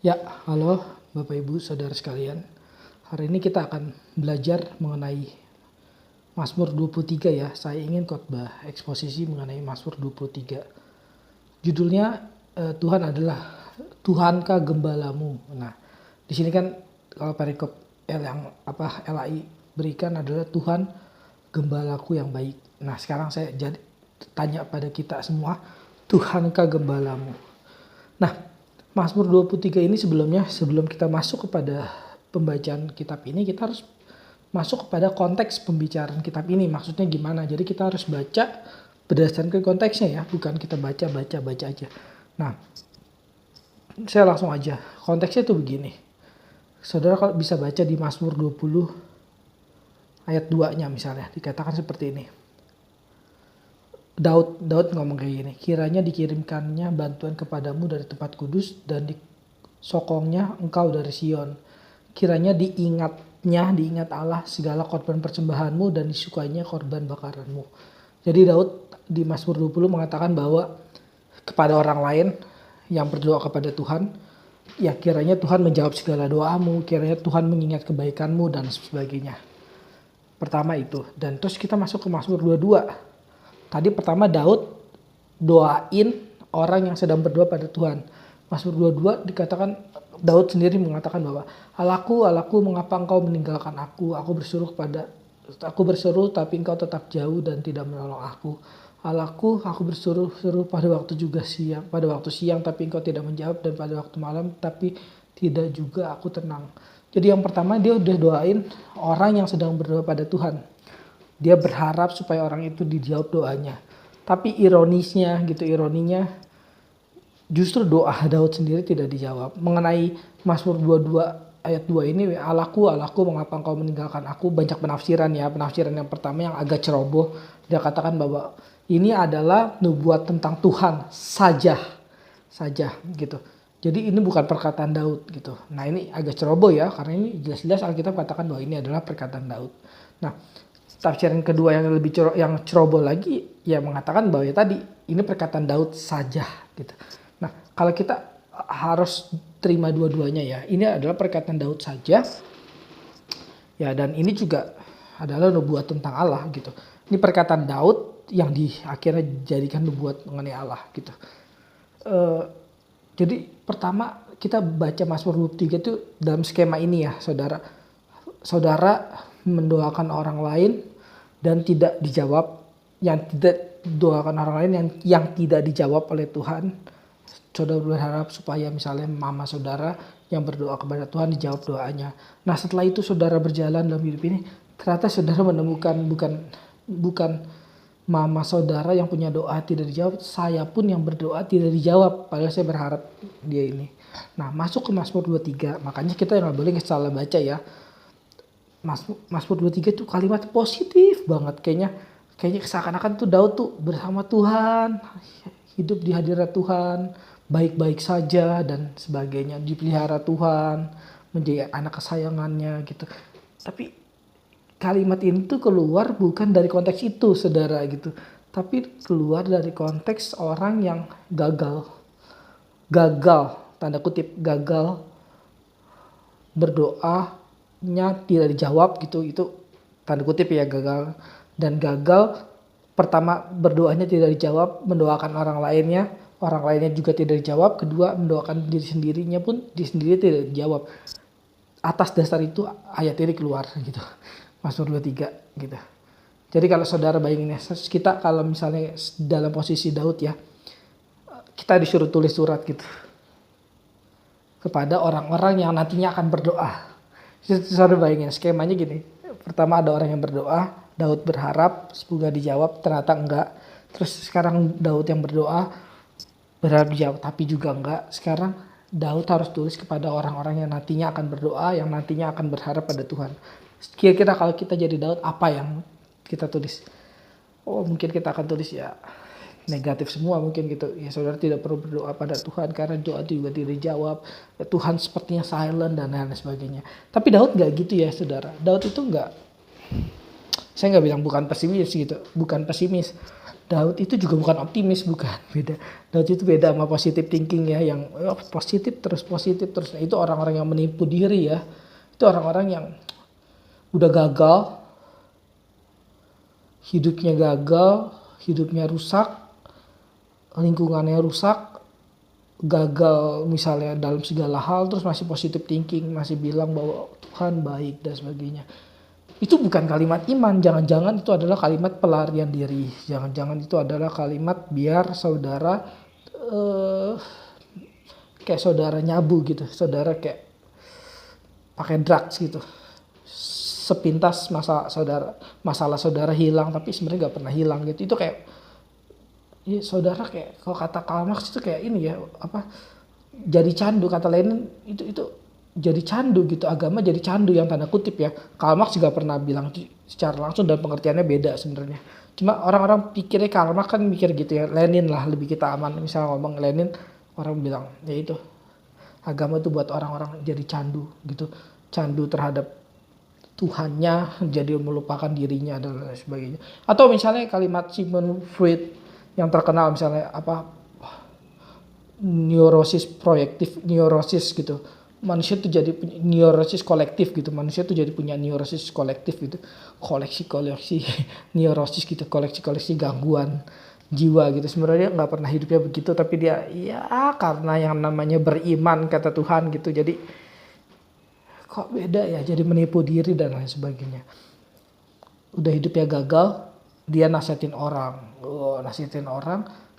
Ya, halo Bapak Ibu Saudara sekalian. Hari ini kita akan belajar mengenai Mazmur 23 ya. Saya ingin khotbah eksposisi mengenai Mazmur 23. Judulnya Tuhan adalah Tuhankah gembalamu. Nah, di sini kan kalau perikop LAI berikan adalah Tuhan gembalaku yang baik. Nah, sekarang saya tanya pada kita semua, Tuhankah gembalamu? Nah, Mazmur 23 ini sebelum kita masuk kepada pembacaan kitab ini, kita harus masuk kepada konteks pembicaraan kitab ini. Maksudnya gimana? Jadi kita harus baca berdasarkan konteksnya ya, bukan kita baca aja. Nah, saya langsung aja. Konteksnya itu begini. Saudara kalau bisa baca di Mazmur 20 ayat 2-nya misalnya, dikatakan seperti ini. Daud ngomong kayak gini, kiranya dikirimkannya bantuan kepadamu dari tempat kudus dan disokongnya engkau dari Sion. Kiranya diingat Allah segala korban persembahanmu dan disukainya korban bakaranmu. Jadi Daud di Mazmur 20 mengatakan bahwa kepada orang lain yang berdoa kepada Tuhan, ya kiranya Tuhan menjawab segala doamu, kiranya Tuhan mengingat kebaikanmu dan sebagainya. Pertama itu, dan terus kita masuk ke Mazmur 22. Tadi pertama Daud doain orang yang sedang berdoa pada Tuhan. Mazmur 22 dikatakan Daud sendiri mengatakan bahwa Allahku mengapa engkau meninggalkan aku? Aku berseru tapi engkau tetap jauh dan tidak menolong aku. Allahku, aku berseru pada waktu siang tapi engkau tidak menjawab, dan pada waktu malam tapi tidak juga aku tenang. Jadi yang pertama dia udah doain orang yang sedang berdoa pada Tuhan. Dia berharap supaya orang itu dijawab doanya. Tapi ironinya justru doa Daud sendiri tidak dijawab. Mengenai Mazmur 22 ayat 2 ini, Allahku mengapa engkau meninggalkan aku, banyak penafsiran ya. Penafsiran yang pertama yang agak ceroboh, dia katakan bahwa ini adalah nubuat tentang Tuhan saja gitu. Jadi ini bukan perkataan Daud gitu. Nah ini agak ceroboh ya, karena ini jelas-jelas Alkitab katakan bahwa ini adalah perkataan Daud. Nah, tafsiran kedua yang lebih ceroboh lagi ya mengatakan bahwa ya tadi ini perkataan Daud saja gitu. Nah, kalau kita harus terima dua-duanya ya. Ini adalah perkataan Daud saja. Ya, dan ini juga adalah nubuat tentang Allah gitu. Ini perkataan Daud yang akhirnya dijadikan nubuat mengenai Allah gitu. Jadi pertama kita baca Mazmur 23 itu dalam skema ini ya, saudara. Saudara mendoakan orang lain dan tidak dijawab, yang tidak dijawab oleh Tuhan. Saudara berharap supaya misalnya mama saudara yang berdoa kepada Tuhan dijawab doanya. Nah setelah itu saudara berjalan dalam hidup ini, ternyata saudara menemukan bukan mama saudara yang punya doa tidak dijawab, saya pun yang berdoa tidak dijawab, padahal saya berharap dia ini. Nah masuk ke Mazmur 23, makanya kita nggak boleh salah baca ya. Mazmur 23 itu kalimat positif banget, kayaknya seakan-akan tuh Daud tuh bersama Tuhan, hidup di hadirat Tuhan, baik-baik saja dan sebagainya, dipelihara Tuhan, menjadi anak kesayangannya gitu. Tapi kalimat ini tuh keluar bukan dari konteks itu saudara gitu, tapi keluar dari konteks orang yang gagal tanda kutip gagal berdoanya tidak dijawab gitu, itu tanda kutip ya, gagal. Dan gagal pertama berdoanya tidak dijawab, mendoakan orang lainnya juga tidak dijawab, kedua mendoakan diri sendirinya pun tidak dijawab. Atas dasar itu ayat ini keluar gitu, Mazmur 23 gitu. Jadi kalau saudara bayangin ya, kita kalau misalnya dalam posisi Daud ya, kita disuruh tulis surat gitu kepada orang-orang yang nantinya akan berdoa. Saudara bayangin skemanya gini. Pertama ada orang yang berdoa, Daud berharap semoga dijawab, ternyata enggak. Terus sekarang Daud yang berdoa berharap dijawab tapi juga enggak. Sekarang Daud harus tulis kepada orang-orang yang nantinya akan berdoa, yang nantinya akan berharap pada Tuhan. Kira-kira kalau kita jadi Daud, apa yang kita tulis? Oh mungkin kita akan tulis ya negatif semua mungkin gitu. Ya saudara tidak perlu berdoa pada Tuhan karena doa itu juga tidak dijawab. Ya, Tuhan sepertinya silent dan lain sebagainya. Tapi Daud gak gitu ya saudara. Daud itu gak, saya gak bilang bukan pesimis gitu. Bukan pesimis. Daud itu juga bukan optimis, bukan, beda. Daud itu beda sama positive thinking ya, yang positif terus positif terus. Nah, itu orang-orang yang menipu diri ya. Itu orang-orang yang udah gagal, hidupnya rusak, lingkungannya rusak, gagal misalnya dalam segala hal, terus masih positive thinking, masih bilang bahwa Tuhan baik dan sebagainya. Itu bukan kalimat iman, jangan-jangan itu adalah kalimat pelarian diri, jangan-jangan itu adalah kalimat biar saudara kayak saudara nyabu gitu, saudara kayak pakai drugs gitu, sepintas masalah saudara hilang tapi sebenarnya nggak pernah hilang gitu. Itu kayak ya, saudara kayak kalau kata Karl Marx itu kayak ini ya, apa, jadi candu, kata Lenin itu jadi candu gitu, agama jadi candu yang tanda kutip ya. Karl Marx juga pernah bilang secara langsung dan pengertiannya beda sebenarnya. Cuma orang-orang pikirnya Karl Marx kan mikir gitu ya, Lenin lah lebih kita aman. Misalnya ngomong Lenin, orang bilang ya itu agama itu buat orang-orang jadi candu gitu, candu terhadap Tuhannya, jadi melupakan dirinya dan lain sebagainya. Atau misalnya kalimat Sigmund Freud yang terkenal misalnya apa, neurosis proyektif, neurosis gitu. Manusia tuh jadi neurosis kolektif gitu. Manusia tuh jadi punya neurosis kolektif gitu. Koleksi neurosis gitu, koleksi gangguan jiwa gitu. Sebenarnya nggak pernah hidupnya begitu, tapi dia ya karena yang namanya beriman kata Tuhan gitu. Jadi kok beda ya, jadi menipu diri dan lain sebagainya. Udah hidupnya gagal, dia nasihatin orang,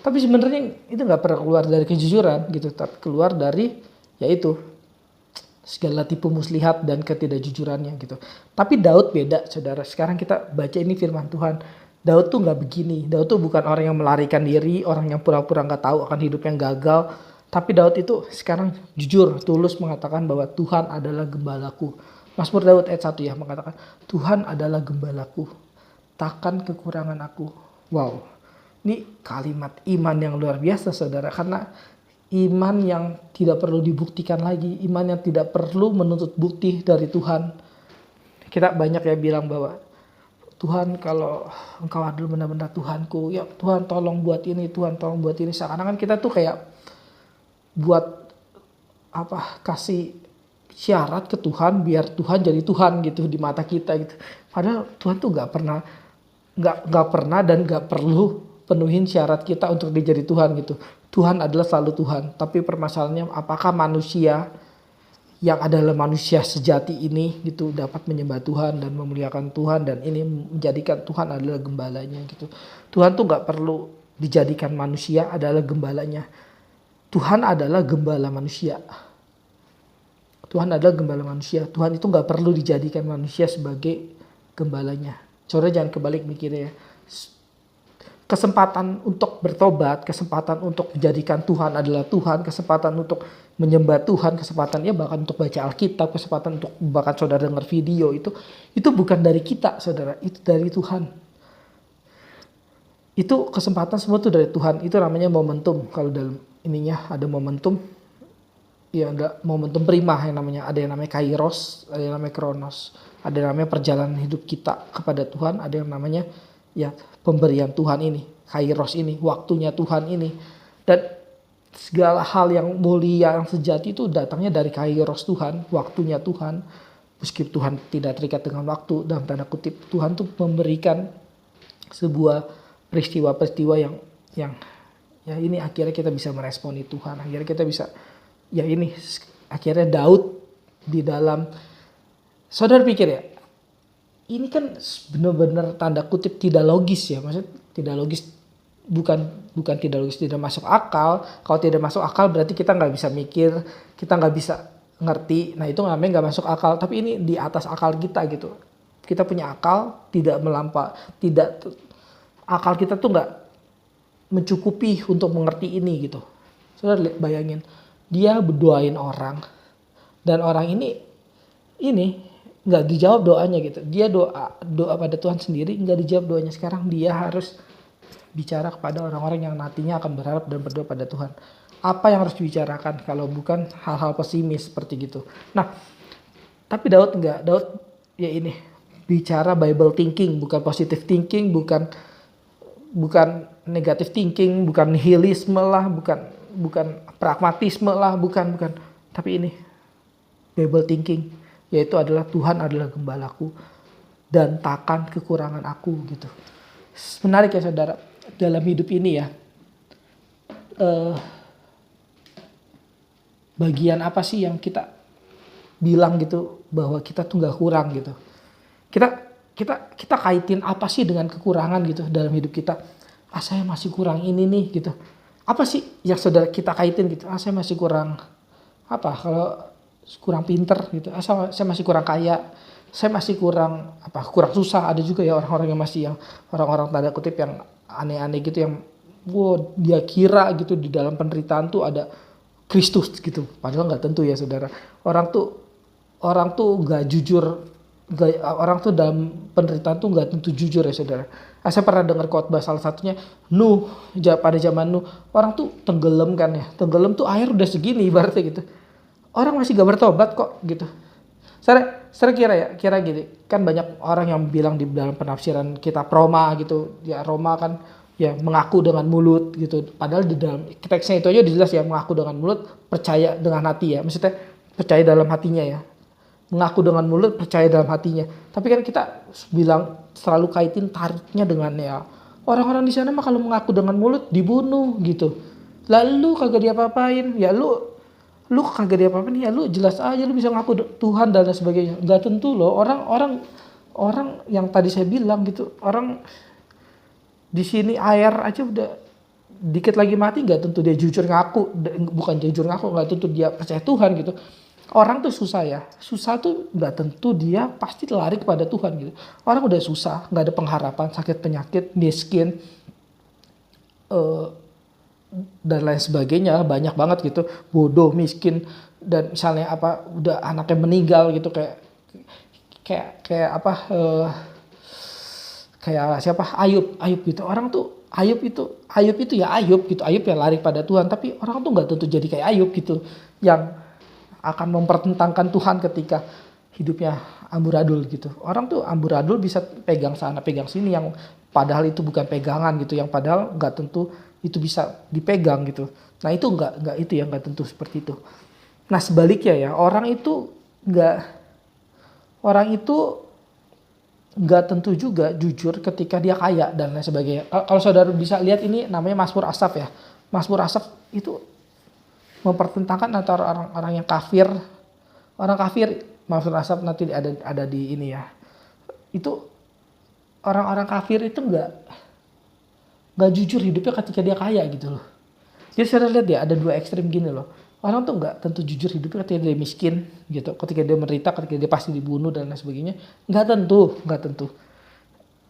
tapi sebenarnya itu nggak pernah keluar dari kejujuran gitu, tapi keluar dari yaitu segala tipu muslihat dan ketidakjujurannya gitu. Tapi Daud beda, saudara. Sekarang kita baca ini firman Tuhan. Daud tuh nggak begini. Daud tuh bukan orang yang melarikan diri, orang yang pura-pura nggak tahu akan hidup yang gagal. Tapi Daud itu sekarang jujur, tulus mengatakan bahwa Tuhan adalah gembalaku. Mazmur Daud ayat 1 ya mengatakan, Tuhan adalah gembalaku, takkan kekurangan aku. Wow, ini kalimat iman yang luar biasa saudara. Karena iman yang tidak perlu dibuktikan lagi, iman yang tidak perlu menuntut bukti dari Tuhan. Kita banyak ya bilang bahwa Tuhan, kalau engkau adalah benar-benar Tuhanku, ya Tuhan tolong buat ini, Tuhan tolong buat ini. Seakan-akan kita tuh kayak buat apa, kasih syarat ke Tuhan biar Tuhan jadi Tuhan gitu di mata kita gitu. Padahal Tuhan tuh nggak pernah dan nggak perlu penuhin syarat kita untuk dijadi Tuhan gitu. Tuhan adalah selalu Tuhan. Tapi permasalahannya apakah manusia yang adalah manusia sejati ini gitu dapat menyembah Tuhan dan memuliakan Tuhan dan ini menjadikan Tuhan adalah gembalanya gitu. Tuhan tuh nggak perlu dijadikan manusia adalah gembalanya. Tuhan adalah gembala manusia. Tuhan adalah gembala manusia. Tuhan itu nggak perlu dijadikan manusia sebagai gembalanya. Saudara jangan kebalik mikirnya ya. Kesempatan untuk bertobat, kesempatan untuk menjadikan Tuhan adalah Tuhan, kesempatan untuk menyembah Tuhan, kesempatan ya bahkan untuk baca Alkitab, kesempatan untuk bahkan saudara dengar video itu bukan dari kita saudara, itu dari Tuhan. Itu kesempatan semua itu dari Tuhan. Itu namanya momentum. Kalau dalam ininya ada momentum, ya ada momentum prima yang namanya, ada yang namanya kairos, ada yang namanya kronos, ada yang namanya perjalanan hidup kita kepada Tuhan, ada yang namanya ya pemberian Tuhan ini, kairos ini, waktunya Tuhan ini. Dan segala hal yang mulia, yang sejati itu datangnya dari kairos Tuhan, waktunya Tuhan. Meskipun Tuhan tidak terikat dengan waktu, dalam tanda kutip, Tuhan tuh memberikan sebuah peristiwa-peristiwa yang ya ini akhirnya kita bisa meresponi Tuhan. Akhirnya kita bisa, ya ini akhirnya Daud di dalam, saudara pikir ya, ini kan benar-benar tanda kutip tidak logis ya, maksudnya tidak logis, bukan tidak logis, tidak masuk akal. Kalau tidak masuk akal berarti kita nggak bisa mikir, kita nggak bisa ngerti. Nah itu namanya nggak masuk akal. Tapi ini di atas akal kita gitu. Kita punya akal, akal kita tuh nggak mencukupi untuk mengerti ini gitu. Saudara bayangin, dia berdoain orang dan orang ini nggak dijawab doanya gitu. Dia doa pada Tuhan sendiri, nggak dijawab doanya. Sekarang dia harus bicara kepada orang-orang yang nantinya akan berharap dan berdoa pada Tuhan. Apa yang harus dibicarakan kalau bukan hal-hal pesimis seperti gitu. Nah, tapi Daud enggak. Daud ya ini bicara Bible thinking, bukan positive thinking, bukan negative thinking, bukan nihilisme lah, bukan pragmatisme lah, bukan. Tapi ini Bible thinking, yaitu adalah Tuhan adalah gembalaku dan takkan kekurangan aku gitu. Menarik ya saudara, dalam hidup ini ya, bagian apa sih yang kita bilang gitu bahwa kita tuh gak kurang gitu. Kita kaitin apa sih dengan kekurangan gitu dalam hidup kita. Saya masih kurang ini nih gitu. Apa sih yang saudara kita kaitin gitu? Saya masih kurang apa? Kalau kurang pinter gitu. Saya masih kurang kaya. Saya masih kurang kurang susah. Ada juga ya orang-orang yang masih orang-orang tanda kutip yang aneh-aneh gitu, yang dia kira gitu di dalam penderitaan tuh ada Kristus gitu. Padahal nggak tentu ya saudara. Orang tuh nggak jujur. Orang tuh dalam penderitaan tuh nggak tentu jujur ya saudara. Saya pernah dengar khotbah salah satunya Nuh, pada zaman Nuh orang tuh tenggelam kan ya. Tenggelam tuh air udah segini ibaratnya gitu. Orang masih gak bertobat kok gitu. Saya kira gini, kan banyak orang yang bilang di dalam penafsiran kitab Roma gitu, ya Roma kan ya mengaku dengan mulut gitu. Padahal di dalam teksnya itu aja jelas ya, mengaku dengan mulut, percaya dengan hati ya. Maksudnya percaya dalam hatinya ya. Mengaku dengan mulut, percaya dalam hatinya. Tapi kan kita bilang selalu kaitin tariknya dengan ya orang-orang di sana mah kalau mengaku dengan mulut dibunuh gitu. Lalu kagak diapa-apain, ya lu kagak diapa-apain, ya lu jelas aja lu bisa ngaku Tuhan dan lain sebagainya. Gak tentu loh, orang yang tadi saya bilang gitu, orang di sini air aja udah dikit lagi mati, gak tentu dia jujur ngaku, bukan jujur ngaku, gak tentu dia percaya Tuhan gitu. Orang tuh susah ya, susah tuh gak tentu dia pasti lari kepada Tuhan gitu. Orang udah susah, gak ada pengharapan, sakit penyakit, miskin, dan lain sebagainya, banyak banget gitu, bodoh, miskin, dan misalnya udah anaknya meninggal gitu, kayak siapa Ayub gitu. Orang tuh Ayub itu ya Ayub gitu, Ayub ya lari pada Tuhan, tapi orang tuh nggak tentu jadi kayak Ayub gitu, yang akan mempertentangkan Tuhan ketika hidupnya amburadul gitu. Orang tuh amburadul bisa pegang sana pegang sini, yang padahal itu bukan pegangan gitu, yang padahal nggak tentu itu bisa dipegang gitu. Nah itu nggak itu ya, nggak tentu seperti itu. Nah sebaliknya ya, orang itu nggak tentu juga jujur ketika dia kaya dan lain sebagainya. Kalau saudara bisa lihat, ini namanya Mazmur Asaf ya. Mazmur Asaf itu mempertentangkan antara orang-orang yang kafir, orang kafir. Mazmur Asaf nanti ada di ini ya. Itu orang-orang kafir itu nggak jujur hidupnya ketika dia kaya gitu loh. Jadi saya lihat ya, ada dua ekstrem gini loh. Orang tuh nggak tentu jujur hidupnya ketika dia miskin gitu, ketika dia menderita, ketika dia pasti dibunuh dan lain sebagainya. Nggak tentu.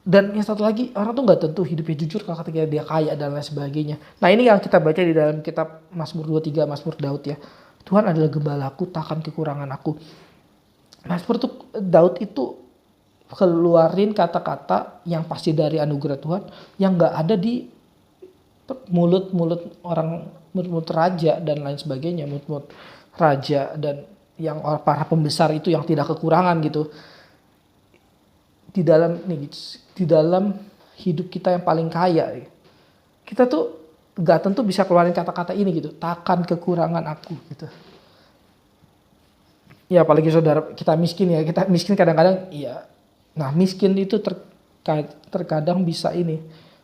Dan yang satu lagi, orang tuh nggak tentu hidupnya jujur kalau ketika dia kaya dan lain sebagainya. Nah ini yang kita baca di dalam kitab Mazmur 23, Mazmur Daud ya. Tuhan adalah gembalaku, takkan kekurangan aku. Mazmur tuh Daud itu keluarin kata-kata yang pasti dari anugerah Tuhan, yang nggak ada di mulut-mulut orang, mulut raja dan lain sebagainya, mulut raja dan yang para pembesar itu yang tidak kekurangan gitu. Di dalam hidup kita yang paling kaya, kita tuh nggak tentu bisa keluarin kata-kata ini gitu, takkan kekurangan aku gitu. Ya apalagi saudara kita miskin ya, kita miskin kadang-kadang iya. Nah miskin itu terkadang bisa ini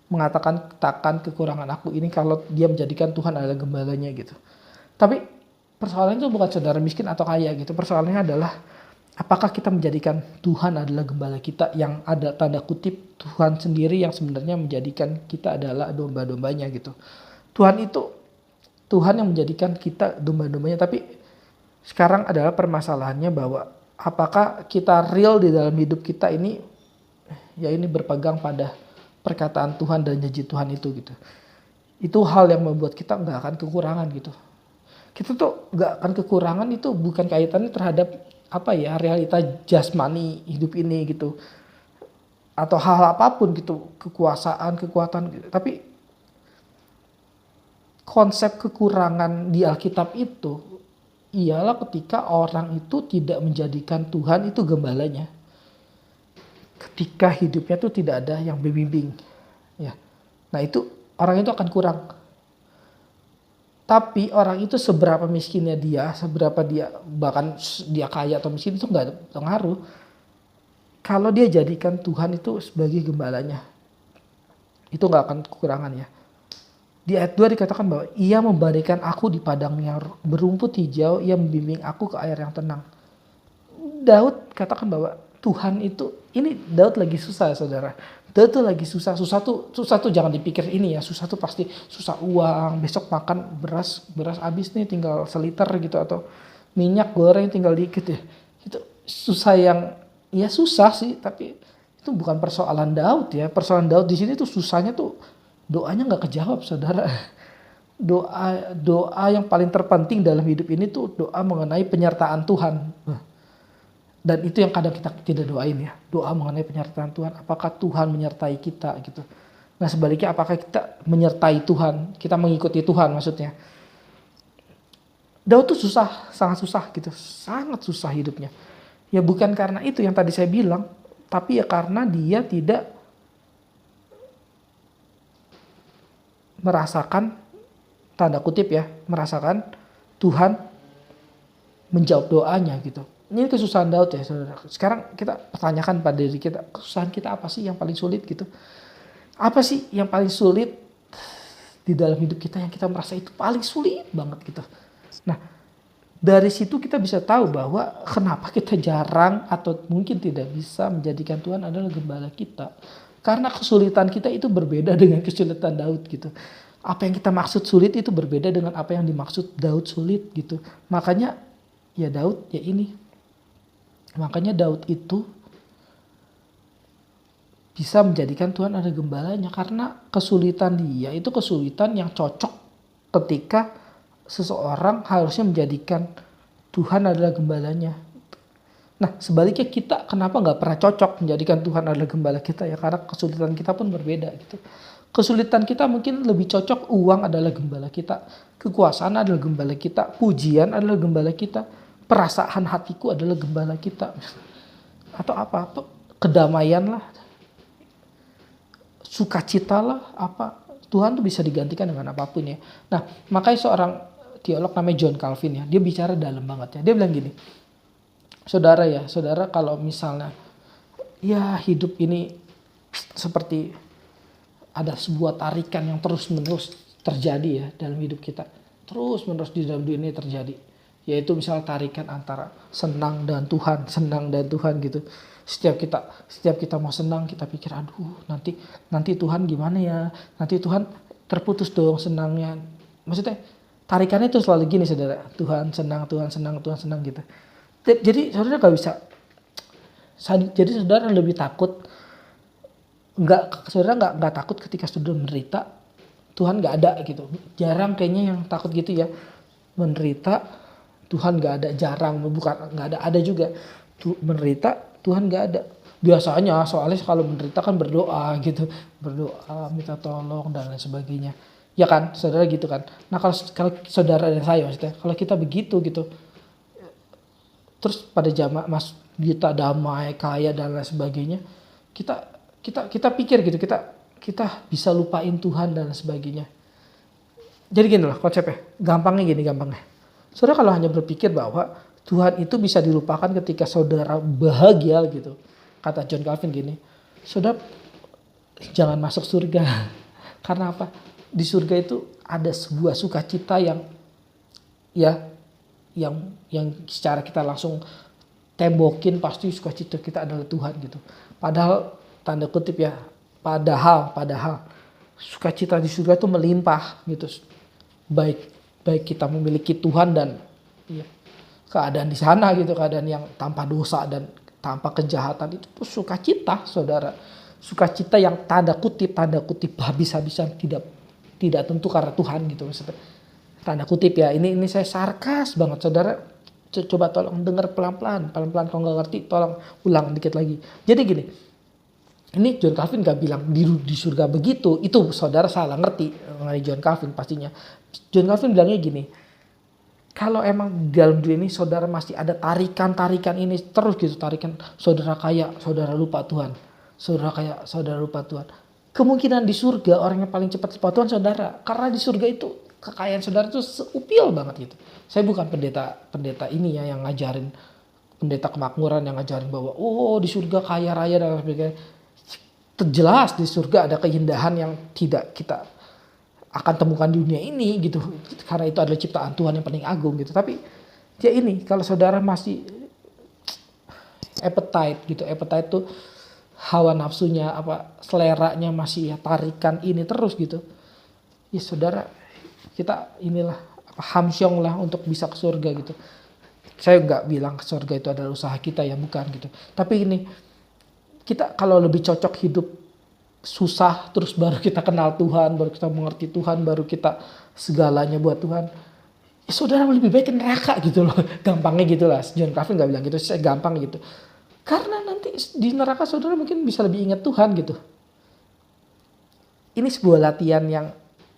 mengatakan takkan kekurangan aku ini kalau dia menjadikan Tuhan adalah gembalanya gitu. Tapi persoalannya itu bukan saudara miskin atau kaya gitu. Persoalannya adalah apakah kita menjadikan Tuhan adalah gembala kita, yang ada tanda kutip Tuhan sendiri yang sebenarnya menjadikan kita adalah domba-dombanya gitu. Tuhan yang menjadikan kita domba-dombanya. Tapi sekarang adalah permasalahannya bahwa apakah kita real di dalam hidup kita ini, ya ini berpegang pada perkataan Tuhan dan janji Tuhan itu gitu. Itu hal yang membuat kita nggak akan kekurangan gitu. Kita tuh nggak akan kekurangan, itu bukan kaitannya terhadap realita jasmani hidup ini gitu, atau hal apapun gitu, kekuasaan, kekuatan gitu. Tapi konsep kekurangan di Alkitab itu ialah ketika orang itu tidak menjadikan Tuhan itu gembalanya. Ketika hidupnya tuh tidak ada yang membimbing. Ya. Nah itu orang itu akan kurang. Tapi orang itu seberapa miskinnya dia, seberapa dia, bahkan dia kaya atau miskin itu nggak pengaruh. Kalau dia jadikan Tuhan itu sebagai gembalanya, itu nggak akan kekurangan ya. Di ayat 2 dikatakan bahwa ia memberikan aku di padang yang berumput hijau, ia membimbing aku ke air yang tenang. Daud katakan bahwa Tuhan itu, ini Daud lagi susah ya saudara. Daud tuh lagi susah tuh jangan dipikir ini ya, susah tuh pasti susah uang, besok makan beras habis nih tinggal seliter gitu, atau minyak goreng tinggal dikit ya. Itu susah yang, ya susah sih, tapi itu bukan persoalan Daud ya. Persoalan Daud di sini tuh susahnya tuh doanya nggak kejawab saudara. Doa yang paling terpenting dalam hidup ini tuh doa mengenai penyertaan Tuhan. Dan itu yang kadang kita tidak doain ya. Doa mengenai penyertaan Tuhan. Apakah Tuhan menyertai kita gitu. Nah sebaliknya apakah kita menyertai Tuhan. Kita mengikuti Tuhan maksudnya. Daud tuh susah. Sangat susah gitu. Sangat susah hidupnya. Ya bukan karena itu yang tadi saya bilang. Tapi ya karena dia tidak merasakan, tanda kutip ya, merasakan Tuhan menjawab doanya gitu. Ini kesusahan Daud ya saudara. Sekarang kita pertanyakan pada diri kita, kesusahan kita apa sih yang paling sulit gitu? Apa sih yang paling sulit di dalam hidup kita yang kita merasa itu paling sulit banget gitu? Nah dari situ kita bisa tahu bahwa kenapa kita jarang atau mungkin tidak bisa menjadikan Tuhan adalah gembala kita. Karena kesulitan kita itu berbeda dengan kesulitan Daud gitu. Apa yang kita maksud sulit itu berbeda dengan apa yang dimaksud Daud sulit gitu. Makanya ya Daud ya ini. Makanya Daud itu bisa menjadikan Tuhan ada gembalanya. Karena kesulitan dia itu kesulitan yang cocok ketika seseorang harusnya menjadikan Tuhan adalah gembalanya. Nah sebaliknya kita kenapa gak pernah cocok menjadikan Tuhan adalah gembala kita ya. Karena kesulitan kita pun berbeda gitu. Kesulitan kita mungkin lebih cocok uang adalah gembala kita. Kekuasaan adalah gembala kita. Pujian adalah gembala kita. Perasaan hatiku adalah gembala kita. Atau apa? Kedamaian lah. Sukacita lah. Apa? Tuhan tuh bisa digantikan dengan apapun ya. Nah makanya seorang teolog namanya John Calvin ya. Dia bicara dalam banget ya. Dia bilang gini. Saudara kalau misalnya ya hidup ini seperti ada sebuah tarikan yang terus menerus terjadi ya dalam hidup kita. Terus menerus di dalam dunia ini terjadi. Yaitu misalnya tarikan antara senang dan Tuhan gitu. Setiap kita mau senang kita pikir aduh nanti Tuhan gimana ya? Nanti Tuhan terputus dong senangnya. Maksudnya tarikannya itu selalu gini saudara. Tuhan senang gitu. Jadi saudara gak bisa. Jadi saudara lebih takut. Saudara nggak takut ketika saudara menderita. Tuhan nggak ada gitu. Jarang kayaknya yang takut gitu ya. Menderita Tuhan nggak ada, jarang, bukan nggak ada juga. Menderita Tuhan nggak ada. Biasanya soalnya kalau menderita kan berdoa gitu, berdoa minta tolong dan lain sebagainya. Ya kan, saudara gitu kan. Nah kalau saudara dan saya maksudnya, kalau kita begitu gitu, terus pada zaman mas kita damai, kaya dan lain sebagainya, kita pikir gitu, kita bisa lupain Tuhan dan lain sebagainya. Jadi gini loh konsepnya, gampangnya. Saudara kalau hanya berpikir bahwa Tuhan itu bisa dilupakan ketika saudara bahagia gitu. Kata John Calvin gini, saudara jangan masuk surga. Karena apa? Di surga itu ada sebuah sukacita yang secara kita langsung tembokin pasti sukacita kita adalah Tuhan gitu. Padahal tanda kutip ya, padahal sukacita di surga itu melimpah gitu. Baik kita memiliki Tuhan dan ya, keadaan di sana gitu, keadaan yang tanpa dosa dan tanpa kejahatan itu sukacita saudara. Sukacita yang tanda kutip habis-habisan tidak tentu karena Tuhan gitu maksudnya. Tanda kutip ya, ini saya sarkas banget saudara. Coba tolong dengar pelan-pelan kalau nggak ngerti tolong ulang dikit lagi. Jadi gini, ini John Calvin gak bilang di surga begitu, itu saudara salah ngerti mengenai John Calvin pastinya. John Calvin bilangnya gini, kalau emang di dalam dunia ini saudara masih ada tarikan ini terus gitu, tarikan saudara kaya, saudara lupa Tuhan, saudara kaya, saudara lupa Tuhan. kemungkinan di surga orang yang paling cepat sepatuan saudara. Karena di surga itu kekayaan saudara itu seupil banget gitu. Saya bukan pendeta ini ya yang ngajarin, pendeta kemakmuran yang ngajarin bahwa di surga kaya raya dan sebagainya. Terjelas di surga ada keindahan yang tidak kita akan temukan di dunia ini gitu. Karena itu adalah ciptaan Tuhan yang paling agung gitu. Tapi ya ini kalau saudara masih appetite tuh hawa nafsunya seleranya masih ya tarikan ini terus gitu. Ya saudara, kita inilah hamsyong lah untuk bisa ke surga gitu. Saya nggak bilang ke surga itu adalah usaha kita ya, bukan gitu. Tapi ini kita kalau lebih cocok hidup susah terus baru kita kenal Tuhan, baru kita mengerti Tuhan, baru kita segalanya buat Tuhan. Ya saudara lebih baik ke neraka gitu loh. Gampangnya gitu lah. John Calvin nggak bilang gitu, saya gampang gitu. Karena nanti di neraka saudara mungkin bisa lebih ingat Tuhan gitu. Ini sebuah latihan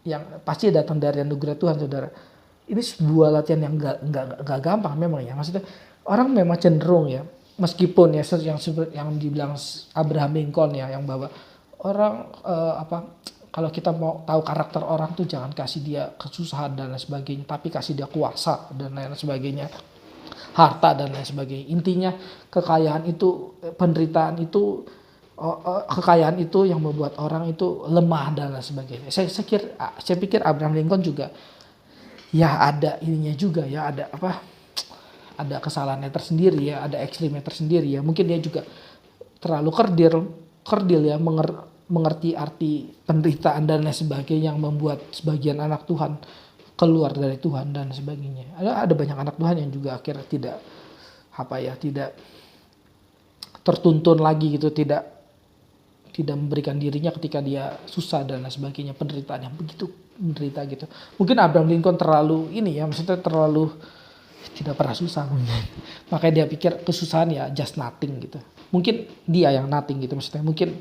yang pasti datang dari anugerah Tuhan saudara. Ini sebuah latihan yang gak gampang memang ya. Maksudnya orang memang cenderung ya, meskipun ya yang dibilang Abraham Lincoln ya, yang bahwa orang kalau kita mau tahu karakter orang tuh jangan kasih dia kesusahan dan lain sebagainya, tapi kasih dia kuasa dan lain sebagainya, harta dan lain sebagainya. Intinya kekayaan itu, penderitaan itu, kekayaan itu yang membuat orang itu lemah dan lain sebagainya. Saya pikir Abraham Lincoln juga ya ada ininya juga ya, ada kesalahannya tersendiri ya, ada ekstrimnya tersendiri ya. Mungkin dia juga terlalu kerdil ya, mengerti arti penderitaan dan lain sebagainya, yang membuat sebagian anak Tuhan keluar dari Tuhan dan sebagainya. Ada banyak anak Tuhan yang juga akhirnya tidak tertuntun lagi gitu, tidak memberikan dirinya ketika dia susah dan lain sebagainya, penderitaan yang begitu menderita gitu. Mungkin Abraham Lincoln terlalu maksudnya terlalu tidak pernah susah mungkin. Makanya dia pikir kesusahan ya just nothing gitu. Mungkin dia yang nothing gitu maksudnya. Mungkin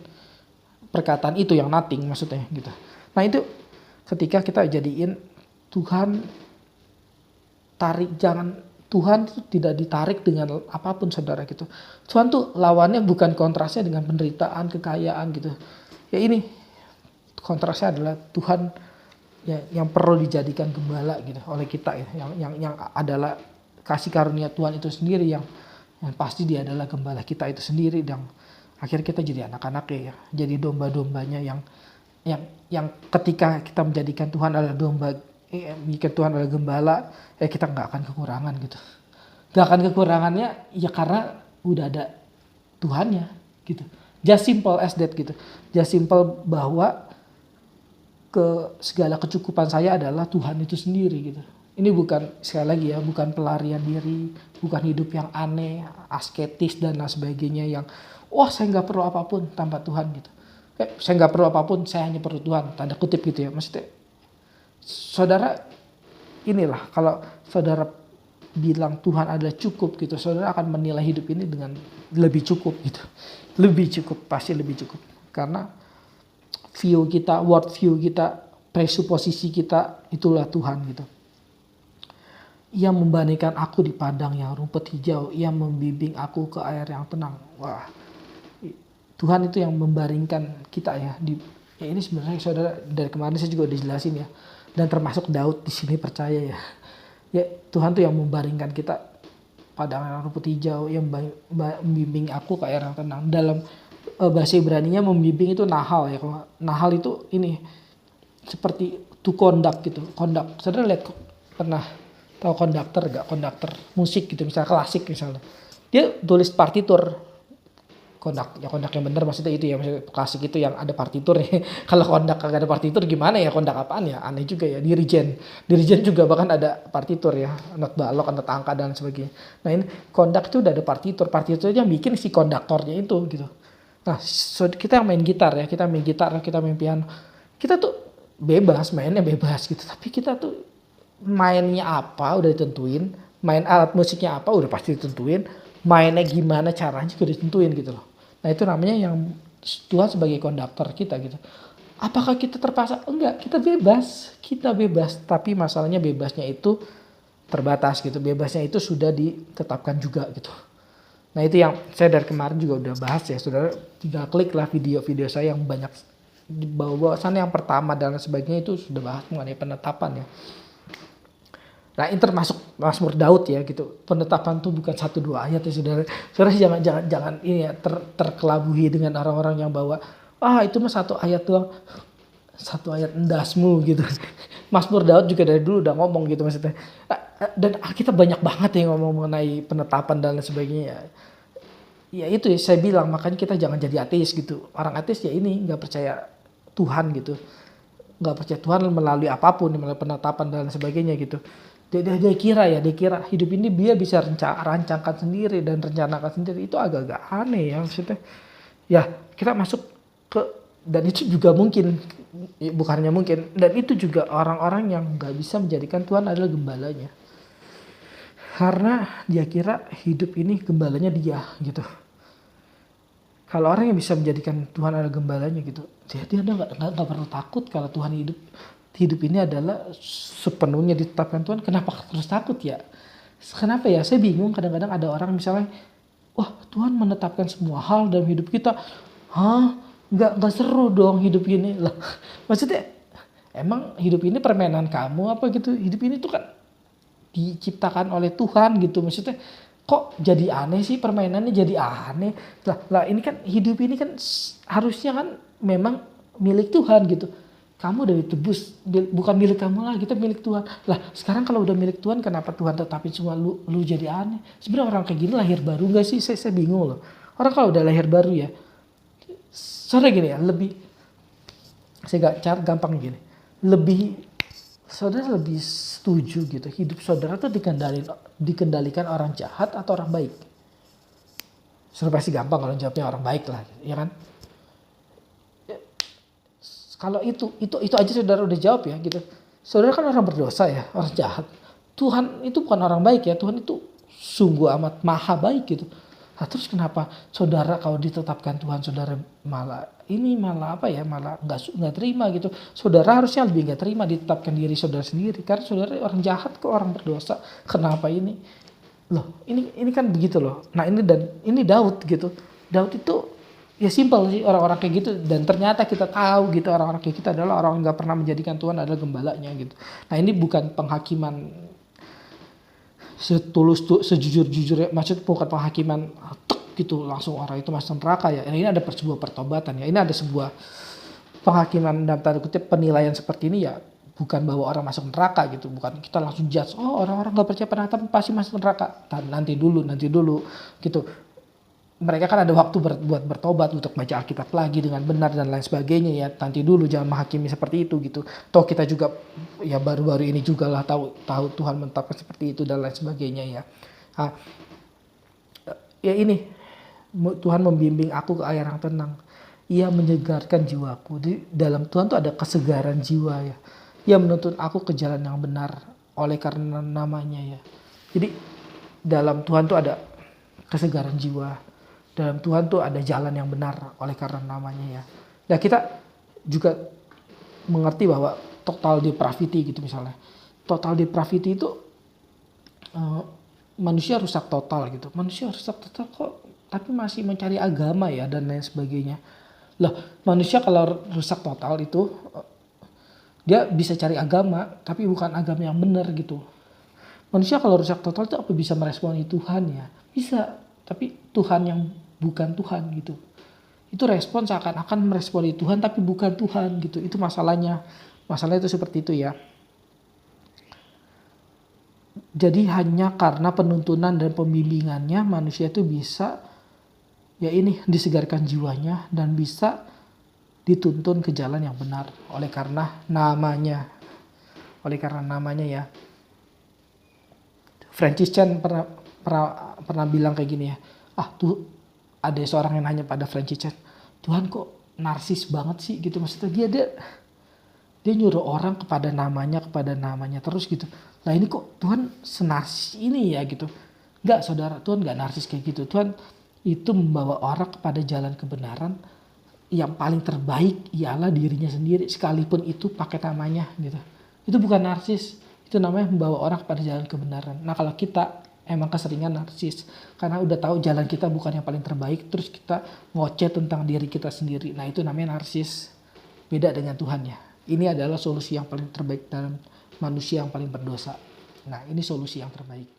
perkataan itu yang nothing maksudnya gitu. Nah itu ketika kita jadiin Tuhan Tuhan itu tidak ditarik dengan apapun saudara gitu. Tuhan tuh lawannya bukan kontrasnya dengan penderitaan, kekayaan gitu. Ya ini kontrasnya adalah Tuhan yang perlu dijadikan gembala gitu oleh kita ya. Yang adalah kasih karunia Tuhan itu sendiri yang pasti dia adalah gembala kita itu sendiri, dan akhirnya kita jadi anak-anaknya ya. Jadi domba-dombanya yang ketika kita menjadikan Tuhan adalah domba, jika Tuhan adalah gembala, kita nggak akan kekurangan gitu. Nggak akan kekurangannya ya karena udah ada Tuhannya gitu. Just simple as that gitu. Just simple bahwa segala kecukupan saya adalah Tuhan itu sendiri gitu. Ini bukan, sekali lagi ya, bukan pelarian diri, bukan hidup yang aneh, asketis dan lain sebagainya yang saya nggak perlu apapun tanpa Tuhan gitu. Saya nggak perlu apapun, saya hanya perlu Tuhan, tanda kutip gitu ya. Maksudnya saudara, inilah kalau saudara bilang Tuhan adalah cukup gitu, saudara akan menilai hidup ini dengan lebih cukup gitu. Lebih cukup, pasti lebih cukup. Karena view kita, world view kita, presuposisi kita itulah Tuhan gitu. Ia membandingkan aku di padang yang rumput hijau, ia membimbing aku ke air yang tenang. Wah, Tuhan itu yang membaringkan kita ya. Ini sebenarnya saudara, dari kemarin saya juga udah jelasin ya. Dan termasuk Daud di sini percaya ya. Ya Tuhan tuh yang membaringkan kita padang yang rumput hijau, yang membimbing aku ke air yang tenang. Dalam bahasa Ibraninya membimbing itu nahal ya. Nahal itu ini seperti to conduct gitu. Conduct. Saudara lihat, pernah tahu konduktor gak? Konduktor musik gitu, misalnya klasik misalnya. Dia tulis partitur. Kondak yang benar maksudnya itu ya, maksudnya klasik itu yang ada partitur ya. Kalau kondak kagak ada partitur gimana ya, kondak apaan ya, aneh juga ya. Dirijen juga bahkan ada partitur ya, not balok, not angka dan sebagainya. Nah ini kondak itu udah ada partitur yang bikin si konduktornya itu gitu. Nah kita yang main gitar ya, kita main piano, kita tuh mainnya bebas gitu, tapi kita tuh mainnya apa udah ditentuin, main alat musiknya apa udah pasti ditentuin, mainnya gimana caranya juga ditentuin gitu loh. Nah itu namanya yang Tuhan sebagai konduktor kita gitu. Apakah kita terpaksa? Enggak, kita bebas. Tapi masalahnya bebasnya itu terbatas gitu. Bebasnya itu sudah ditetapkan juga gitu. Nah itu yang saya dari kemarin juga udah bahas ya. Saudara tinggal klik lah video-video saya yang banyak di bahasan yang pertama dan sebagainya itu sudah bahas mengenai penetapan ya. Nah ini termasuk Mazmur Daud ya gitu. Penetapan itu bukan 1-2 ayat ya saudara. Saudara jangan ini ya terkelabuhi dengan orang-orang yang bawa itu mah 1 ayat doang. 1 ayat endasmu gitu. Mazmur Daud juga dari dulu udah ngomong gitu maksudnya. Dan kita banyak banget yang ngomong mengenai penetapan dan lain sebagainya. Ya itu ya saya bilang, makanya kita jangan jadi ateis gitu. Orang ateis ya ini nggak percaya Tuhan gitu. Nggak percaya Tuhan melalui apapun, melalui penetapan dan lain sebagainya gitu. Dia kira hidup ini dia bisa rancangkan sendiri dan rencanakan sendiri. Itu agak-agak aneh ya maksudnya. Ya kita masuk ke, dan itu juga mungkin, bukannya mungkin, dan itu juga orang-orang yang nggak bisa menjadikan Tuhan adalah gembalanya. Karena dia kira hidup ini gembalanya dia gitu. Kalau orang yang bisa menjadikan Tuhan adalah gembalanya gitu, dia nggak perlu takut kalau Tuhan hidup ini adalah sepenuhnya ditetapkan Tuhan. Kenapa terus takut ya? Kenapa ya? Saya bingung kadang-kadang ada orang misalnya, wah Tuhan menetapkan semua hal dalam hidup kita. Nggak seru dong hidup ini lah. Maksudnya emang hidup ini permainan kamu apa gitu? Hidup ini tuh kan diciptakan oleh Tuhan gitu. Maksudnya kok jadi aneh sih, permainannya jadi aneh. Lah ini kan hidup ini kan harusnya kan memang milik Tuhan gitu. Kamu udah ditebus, bukan milik kamu lah, kita milik Tuhan. Lah sekarang kalau udah milik Tuhan, kenapa Tuhan tetapin semua lu jadi aneh? Sebenarnya orang kayak gini lahir baru gak sih? Saya bingung loh. Orang kalau udah lahir baru ya, soalnya gini ya, gampang gini. Saudara lebih setuju gitu, hidup saudara tuh dikendalikan orang jahat atau orang baik? Saudara pasti gampang kalau jawabnya orang baik lah, ya kan? Kalau itu aja saudara udah jawab ya gitu. Saudara kan orang berdosa ya, orang jahat. Tuhan itu bukan orang baik ya, Tuhan itu sungguh amat maha baik gitu. Nah, terus kenapa saudara kalau ditetapkan Tuhan, saudara malah nggak terima gitu. Saudara harusnya lebih nggak terima ditetapkan diri saudara sendiri, karena saudara orang jahat kok, orang berdosa. Kenapa ini? Loh, ini kan begitu loh. Nah, ini Daud gitu. Daud itu ya simpel sih orang-orang kayak gitu, dan ternyata kita tahu gitu orang-orang kayak kita adalah orang yang nggak pernah menjadikan Tuhan adalah gembalanya gitu. Nah ini bukan penghakiman sejujur-jujurnya, maksud bukan penghakiman gitu langsung orang itu masuk neraka ya. Ini ada sebuah pertobatan ya. Ini ada sebuah penghakiman dalam tanda kutip, penilaian seperti ini ya, bukan bahwa orang masuk neraka gitu, bukan kita langsung judge, orang-orang nggak percaya penatapan pasti masuk neraka. Nanti dulu gitu. Mereka kan ada waktu buat bertobat, untuk baca Alkitab lagi dengan benar dan lain sebagainya ya. Nanti dulu, jangan menghakimi seperti itu gitu. Toh kita juga ya baru-baru ini juga lah tahu Tuhan menetapkan seperti itu dan lain sebagainya ya. Ya ini Tuhan membimbing aku ke air yang tenang. Ia menyegarkan jiwaku. Di dalam Tuhan tuh ada kesegaran jiwa ya. Ia menuntun aku ke jalan yang benar oleh karena namanya ya. Jadi dalam Tuhan tuh ada kesegaran jiwa. Dalam Tuhan tuh ada jalan yang benar oleh karena namanya ya. Nah kita juga mengerti bahwa total depravity gitu misalnya. Total depravity itu manusia rusak total gitu. Manusia rusak total kok tapi masih mencari agama ya dan lain sebagainya. Loh, manusia kalau rusak total itu dia bisa cari agama tapi bukan agama yang benar gitu. Manusia kalau rusak total itu apa bisa meresponi Tuhan ya? Bisa, tapi Tuhan yang bukan Tuhan gitu. Itu respon seakan-akan meresponi Tuhan tapi bukan Tuhan gitu. Itu masalahnya. Masalahnya itu seperti itu ya. Jadi hanya karena penuntunan dan pembimbingannya manusia itu bisa ya ini disegarkan jiwanya dan bisa dituntun ke jalan yang benar oleh karena namanya. Oleh karena namanya ya. Francis Chan pernah bilang kayak gini ya. Tuh ada seorang yang nanya pada Francis Chan, Tuhan kok narsis banget sih gitu, maksudnya dia nyuruh orang kepada namanya terus gitu. Nah ini kok Tuhan senarsis ini ya gitu. Enggak saudara, Tuhan enggak narsis kayak gitu. Tuhan itu membawa orang kepada jalan kebenaran yang paling terbaik ialah dirinya sendiri, sekalipun itu pakai namanya gitu. Itu bukan narsis, itu namanya membawa orang kepada jalan kebenaran. Nah kalau kita emang keseringan narsis karena udah tahu jalan kita bukan yang paling terbaik, terus kita ngoceh tentang diri kita sendiri. Nah itu namanya narsis. beda dengan Tuhan ya. Ini adalah solusi yang paling terbaik dalam manusia yang paling berdosa. Nah, ini solusi yang terbaik.